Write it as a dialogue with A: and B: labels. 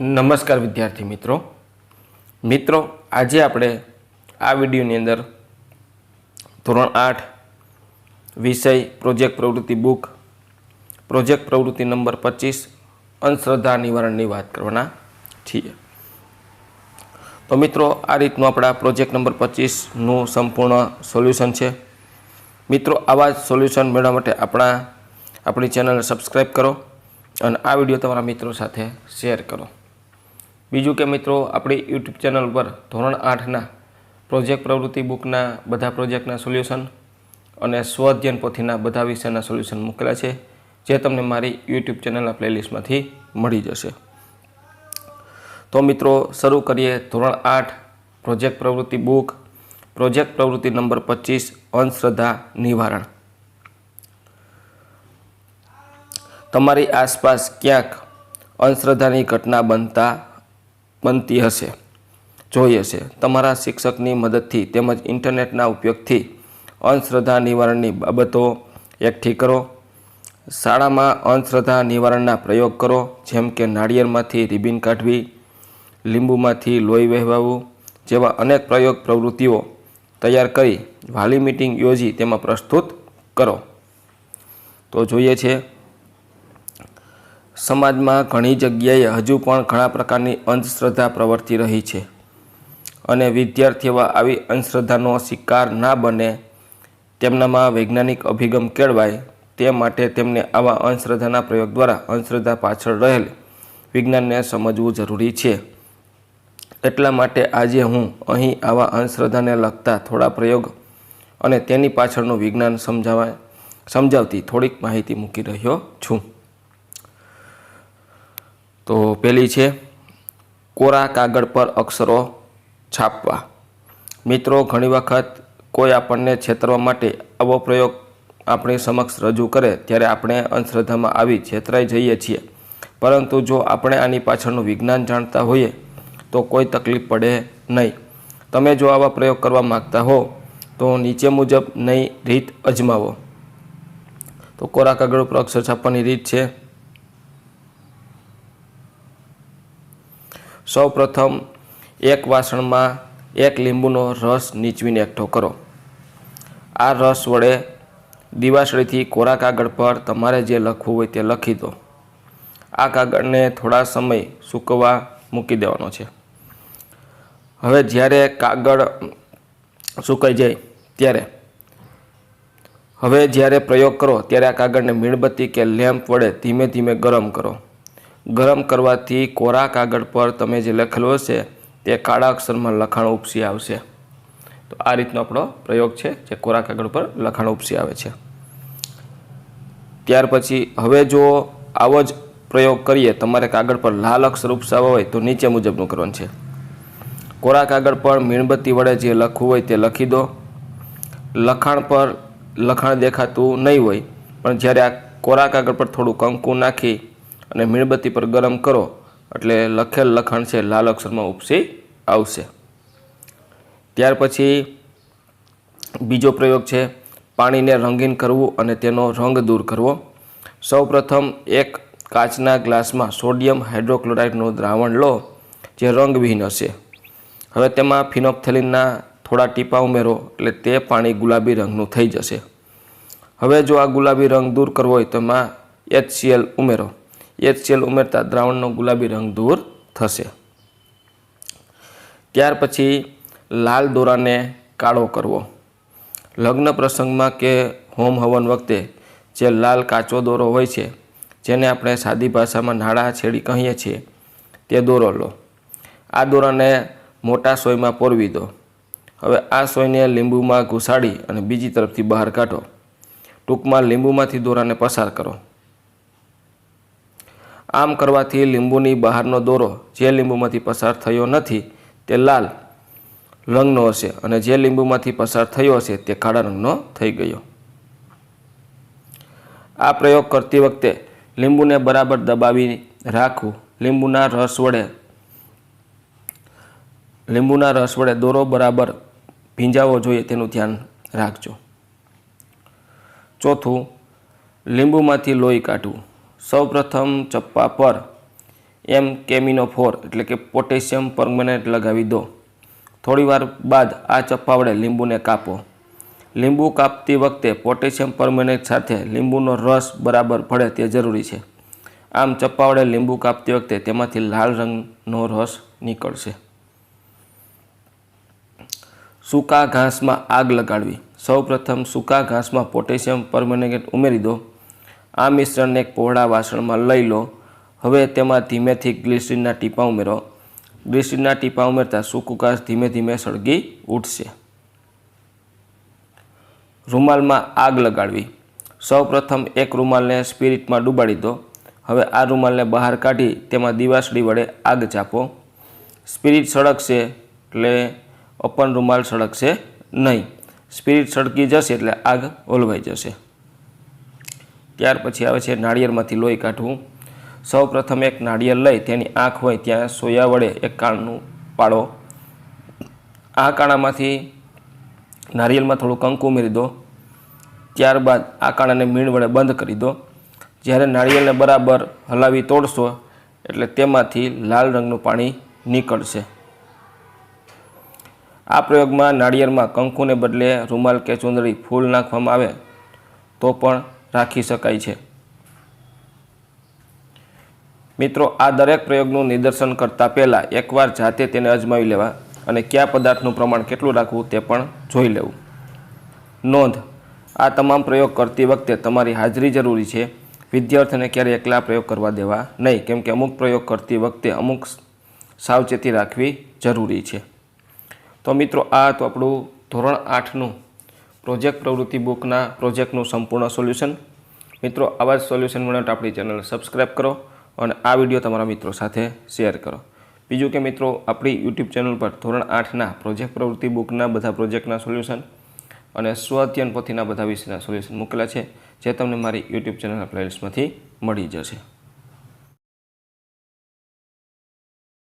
A: નમસ્કાર વિદ્યાર્થી મિત્રો આજે આપણે આ વિડીયોની અંદર ધોરણ 8 વિષય પ્રોજેક્ટ પ્રવૃત્તિ બુક પ્રોજેક્ટ પ્રવૃત્તિ નંબર 25 અંધશ્રદ્ધા નિવારણની વાત કરવાના છીએ। તો મિત્રો આ રીતનું આપણા પ્રોજેક્ટ નંબર 25 નું સંપૂર્ણ સોલ્યુશન છે। મિત્રો આવા જ સોલ્યુશન મેળવવા માટે આપણી ચેનલને સબસ્ક્રાઇબ કરો અને આ વિડીયો તમારા મિત્રો સાથે શેર કરો। બીજું કે મિત્રો આપણી યુટ્યુબ ચેનલ પર ધોરણ 8ના પ્રોજેક્ટ પ્રવૃત્તિ બુકના બધા પ્રોજેક્ટના સોલ્યુશન અને સ્વઅધ્યયન પોથીના બધા વિષયના સોલ્યુશન મૂકેલા છે, જે તમને મારી યુટ્યુબ ચેનલના પ્લેલિસ્ટમાંથી મળી જશે। તો મિત્રો શરૂ કરીએ ધોરણ 8 પ્રોજેક્ટ પ્રવૃત્તિ બુક પ્રોજેક્ટ પ્રવૃત્તિ નંબર 25 અંધશ્રદ્ધા નિવારણ। તમારી આસપાસ ક્યાંક અંધશ્રદ્ધાની ઘટના બનતી હશે, જોઈ હશે। તમારા શિક્ષકની મદદથી તેમજ ઇન્ટરનેટના ઉપયોગથી અંધશ્રદ્ધા નિવારણની બાબતો એકઠી કરો। શાળામાં અંધશ્રદ્ધા નિવારણના પ્રયોગ કરો, જેમ કે નાળિયેરમાંથી રિબીન કાઢવી, લીંબુમાંથી લોહી વહેવાવું જેવા અનેક પ્રયોગ પ્રવૃત્તિઓ તૈયાર કરી વાલી મીટિંગ યોજી તેમાં પ્રસ્તુત કરો। તો જોઈએ છે સમાજમાં ઘણી જગ્યાએ હજુ પણ ઘણા પ્રકારની અંધશ્રદ્ધા પ્રવર્તી રહી છે અને વિદ્યાર્થીઓ આવી અંધશ્રદ્ધાનો શિકાર ના બને, તેમનામાં વૈજ્ઞાનિક અભિગમ કેળવાય તે માટે તેમને આવા અંધશ્રદ્ધાના પ્રયોગ દ્વારા અંધશ્રદ્ધા પાછળ રહેલ વિજ્ઞાનને સમજવું જરૂરી છે। એટલા માટે આજે હું અહીં આવા અંધશ્રદ્ધાને લગતા થોડા પ્રયોગ અને તેની પાછળનું વિજ્ઞાન સમજાવતી થોડીક માહિતી મૂકી રહ્યો છું। તો પહેલી છે કોરા કાગળ પર અક્ષરો છાપવા। મિત્રો ઘણી વખત કોઈ આપણને છેતરવા માટે આવો પ્રયોગ આપણી સમક્ષ રજૂ કરે ત્યારે આપણે અંધશ્રદ્ધામાં આવી છેતરાઈ જઈએ છીએ, પરંતુ જો આપણે આની પાછળનું વિજ્ઞાન જાણતા હોઈએ તો કોઈ તકલીફ પડે નહીં। તમે જો આવા પ્રયોગ કરવા માગતા હો તો નીચે મુજબ નઈ રીત અજમાવો। તો કોરા કાગળ ઉપર અક્ષર છાપવાની રીત છે, સૌ પ્રથમ એક વાસણમાં 1 લીંબુનો રસ નીચવીને એકઠો કરો। આ રસ વડે દીવાસળીથી કોરા કાગળ પર તમારે જે લખવું હોય તે લખી દો। આ કાગળને થોડા સમય સૂકવવા મૂકી દેવાનો છે। હવે જ્યારે કાગળ સુકાઈ જાય ત્યારે પ્રયોગ કરો ત્યારે આ કાગળને મીણબત્તી કે લેમ્પ વડે ધીમે ધીમે ગરમ કરો। ગરમ કરવાથી કોરા કાગળ પર તમે જે લખેલું હશે તે કાળા અક્ષરમાં લખાણ ઉપસી આવશે। તો આ રીતનો આપણો પ્રયોગ છે, જે કોરા કાગળ પર લખાણ ઉપસી આવે છે। ત્યાર પછી હવે જો આવો જ પ્રયોગ કરીએ, તમારે કાગળ પર લાલ અક્ષર ઉપસાવવા હોય તો નીચે મુજબનું કરવાનું છે। કોરા કાગળ પર મીણબત્તી વડે જે લખવું હોય તે લખી દો। લખાણ પર લખાણ દેખાતું નહીં હોય, પણ જ્યારે આ કોરા કાગળ પર થોડું કંકુ નાખી અને મીણબત્તી પર ગરમ કરો એટલે લખેલ લખાણ છે લાલ અક્ષરમાં ઉપસી આવશે। ત્યાર પછી બીજો પ્રયોગ છે પાણીને રંગીન કરવું અને તેનો રંગ દૂર કરવો। સૌ પ્રથમ એક કાચના ગ્લાસમાં સોડિયમ હાઇડ્રોક્લોરાઇડનું દ્રાવણ લો, જે રંગવિહીન હશે। હવે તેમાં ફિનોપ્થેલિનના થોડા ટીપા ઉમેરો એટલે તે પાણી ગુલાબી રંગનું થઈ જશે। હવે જો આ ગુલાબી રંગ દૂર કરવો હોય તો એમાં HCl ઉમેરો। HCl ઉમેરતા દ્રાવણનો ગુલાબી રંગ દૂર થશે। ત્યાર પછી લાલ દોરાને કાળો કરવો। લગ્ન પ્રસંગમાં કે હોમ હવન વખતે જે લાલ કાચો દોરો હોય છે, જેને આપણે સાદી ભાષામાં નાળા છેડી કહીએ છીએ, તે દોરો લો। આ દોરાને મોટા સોયમાં પોરવી દો। હવે આ સોયને લીંબુમાં ઘુસાડી અને બીજી તરફથી બહાર કાઢો। ટૂંકમાં લીંબુમાંથી દોરાને પસાર કરો। આમ કરવાથી લીંબુની બહારનો દોરો જે લીંબુમાંથી પસાર થયો નથી તે લાલ રંગનો હશે અને જે લીંબુમાંથી પસાર થયો હશે તે કાળા રંગનો થઈ ગયો। આ પ્રયોગ કરતી વખતે લીંબુને બરાબર દબાવી રાખવું। લીંબુના રસ વડે દોરો બરાબર ભીંજાવો જોઈએ તેનું ધ્યાન રાખજો। ચોથું, લીંબુમાંથી લોહી કાઢવું। સૌપ્રથમ ચપ્પા પર એમ કેમિનોફોર એટલે કે પોટેશિયમ પરમેનેટ લગાવી દો. થોડીવાર બાદ આ ચપ્પા વડે લીંબુને કાપો. લીંબુ કાપતી વખતે પોટેશિયમ પરમેનેટ સાથે લીંબુનો રસ બરાબર ભળે તે જરૂરી છે. આમ ચપ્પા વડે લીંબુ કાપતી વખતે તેમાંથી લાલ રંગનો રસ નીકળશે. સૂકા ઘાસમાં આગ લગાડવી. સૌપ્રથમ સૂકા ઘાસમાં પોટેશિયમ પરમેંગેનેટ ઉમેરી દો. આ મિશ્રણને એક પહોળા વાસણમાં લઈ લો. હવે તેમાં ધીમેથી ગ્લિસરીનના ટીપાં ઉમેરો. ગ્લિસરીનના ટીપાં ઉમેરતા સૂકું ઘાસ ધીમે ધીમે સળગી ઉઠશે. રૂમાલમાં આગ લગાડવી. સૌપ્રથમ એક રૂમાલને સ્પિરિટમાં ડૂબાડી દો. હવે આ રૂમાલને બહાર કાઢી તેમાં દિવાસળી વડે આગ ચાપો. સ્પિરિટ સળગશે એટલે ઓપન રૂમાલ સળગશે નહીં. સ્પિરિટ સળગી જશે એટલે આગ ઓલવાઈ જશે. ત્યાર પછી આવે છે નાળિયેરમાંથી લોહી કાઢવું. સૌપ્રથમ એક નાળિયેર લઈ તેની આંખ હોય ત્યાં સોયા વડે એક કાણું પાડો. આ કાણામાંથી નાળિયેરમાં થોડું કંકુ ઉમેરી દો. ત્યારબાદ આ કાણાને મીણ વડે બંધ કરી દો. જ્યારે નાળિયેરને બરાબર હલાવી તોડશો એટલે તેમાંથી લાલ રંગનું પાણી નીકળશે. આ પ્રયોગમાં નાળિયેરમાં કંકુને બદલે રૂમાલ કે ચૂંદડી ફૂલ નાખવામાં આવે તો પણ રાખી શકાય છે. મિત્રો, આ દરેક પ્રયોગનું નિદર્શન કરતાં પહેલાં એકવાર જાતે તેને અજમાવી લેવા અને કયા પદાર્થનું પ્રમાણ કેટલું રાખવું તે પણ જોઈ લેવું. નોંધ: આ તમામ પ્રયોગ કરતી વખતે તમારી હાજરી જરૂરી છે. વિદ્યાર્થીને ક્યારેય એકલા પ્રયોગ કરવા દેવા નહીં, કેમ કે અમુક પ્રયોગ કરતી વખતે અમુક સાવચેતી રાખવી જરૂરી છે. તો મિત્રો, આ તો આપણું ધોરણ 8નું પ્રોજેક્ટ પ્રવૃત્તિ બુકના પ્રોજેક્ટનું સંપૂર્ણ સોલ્યુશન. મિત્રો, આવા જ સોલ્યુશન માટે આપણી ચેનલ સબસ્ક્રાઈબ કરો અને આ વિડીયો તમારા મિત્રો સાથે શેર કરો. બીજું કે મિત્રો, આપણી યુટ્યુબ ચેનલ પર ધોરણ 8ના પ્રોજેક્ટ પ્રવૃત્તિ બુકના બધા પ્રોજેક્ટના સોલ્યુશન અને સ્વ અધ્યયન પોથીના બધા વિષયના સોલ્યુશન મૂકેલા છે, જે તમને મારી યુટ્યુબ ચેનલના પ્લેલિસ્ટમાંથી મળી જશે.